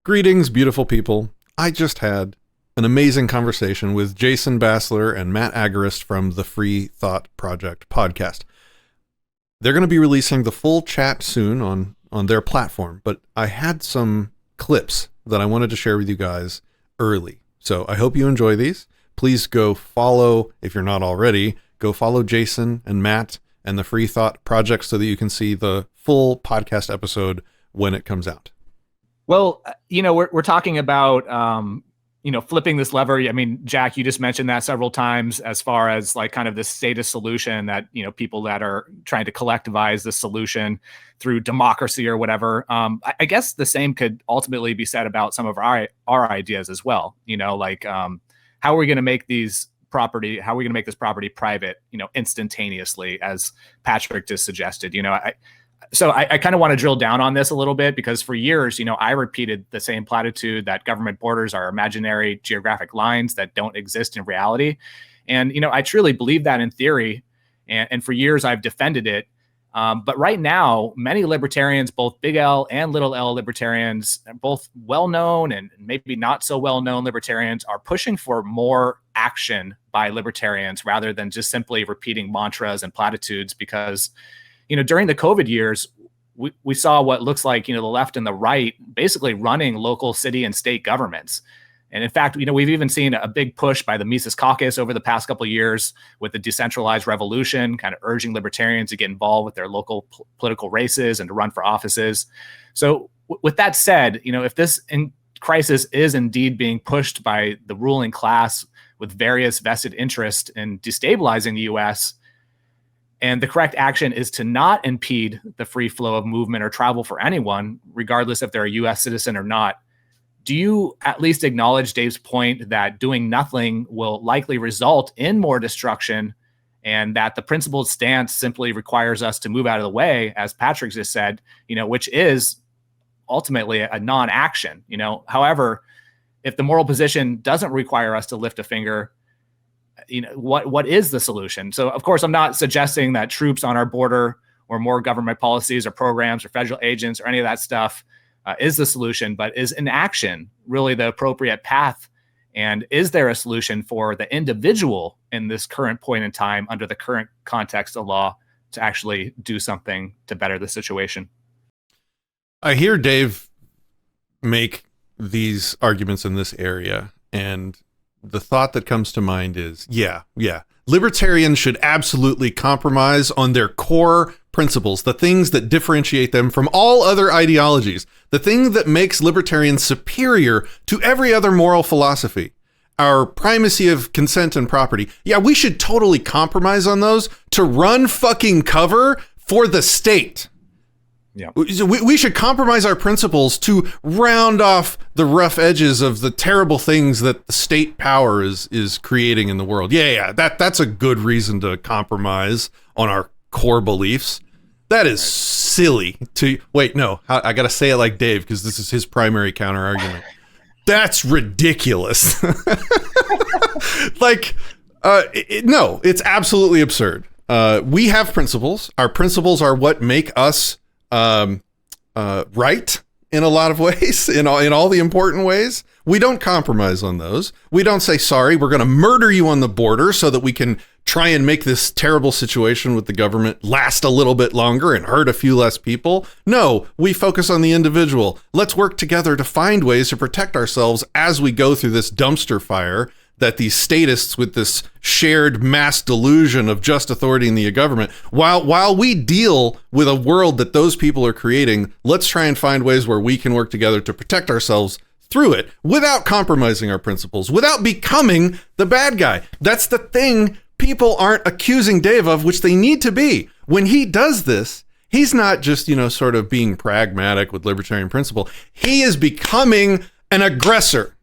Greetings, beautiful people. I just had an amazing conversation with Jason Bassler and Matt Agorist from the Free Thought Project podcast. They're going to be releasing the full chat soon on their platform, but I had some clips that I wanted to share with you guys early. So I hope you enjoy these. Please go follow, if you're not already, go follow Jason and Matt and the Free Thought Project so that you can see the full podcast episode when it comes out. Well, we're talking about, flipping this lever. I mean, Jack, you just mentioned that several times as far as like kind of the status solution that, people that are trying to collectivize the solution through democracy or whatever. I guess the same could ultimately be said about some of our ideas as well. How are we going to make this property private, instantaneously, as Patrick just suggested? So I kind of want to drill down on this a little bit because for years, I repeated the same platitude that government borders are imaginary geographic lines that don't exist in reality. And, I truly believe that in theory. And for years, I've defended it. But right now, many libertarians, both big L and little L libertarians, both well-known and maybe not so well-known libertarians, are pushing for more action by libertarians rather than just simply repeating mantras and platitudes because during the COVID years, we saw what looks like, the left and the right basically running local city and state governments. And in fact, we've even seen a big push by the Mises Caucus over the past couple of years with the decentralized revolution, kind of urging libertarians to get involved with their local political races and to run for offices. So with that said, if this crisis is indeed being pushed by the ruling class with various vested interests in destabilizing the U.S., and the correct action is to not impede the free flow of movement or travel for anyone, regardless if they're a U.S. citizen or not. Do you at least acknowledge Dave's point that doing nothing will likely result in more destruction and that the principled stance simply requires us to move out of the way, as Patrick just said, which is ultimately a non-action. However, if the moral position doesn't require us to lift a finger, what is the solution? So, of course, I'm not suggesting that troops on our border or more government policies or programs or federal agents or any of that stuff is the solution, but is inaction really the appropriate path? And is there a solution for the individual in this current point in time under the current context of law to actually do something to better the situation? I hear Dave make these arguments in this area, and the thought that comes to mind is, yeah, libertarians should absolutely compromise on their core principles, the things that differentiate them from all other ideologies, the thing that makes libertarians superior to every other moral philosophy, our primacy of consent and property. Yeah, we should totally compromise on those to run fucking cover for the state. Yeah, we should compromise our principles to round off the rough edges of the terrible things that the state power is creating in the world. Yeah, that's a good reason to compromise on our core beliefs. That is silly to wait. No, I got to say it like Dave because this is his primary counter argument. That's ridiculous. No, it's absolutely absurd. We have principles. Our principles are what make us right in a lot of ways, in all the important ways. We don't compromise on those. We don't say, sorry, we're going to murder you on the border so that we can try and make this terrible situation with the government last a little bit longer and hurt a few less people. No, we focus on the individual. Let's work together to find ways to protect ourselves as we go through this dumpster fire that these statists with this shared mass delusion of just authority in the government, while we deal with a world that those people are creating, let's try and find ways where we can work together to protect ourselves through it without compromising our principles, without becoming the bad guy. That's the thing people aren't accusing Dave of, which they need to be. When he does this, he's not just, sort of being pragmatic with libertarian principle. He is becoming an aggressor.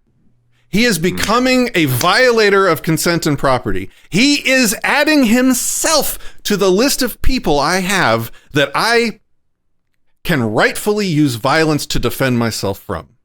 He is becoming a violator of consent and property. He is adding himself to the list of people I have that I can rightfully use violence to defend myself from.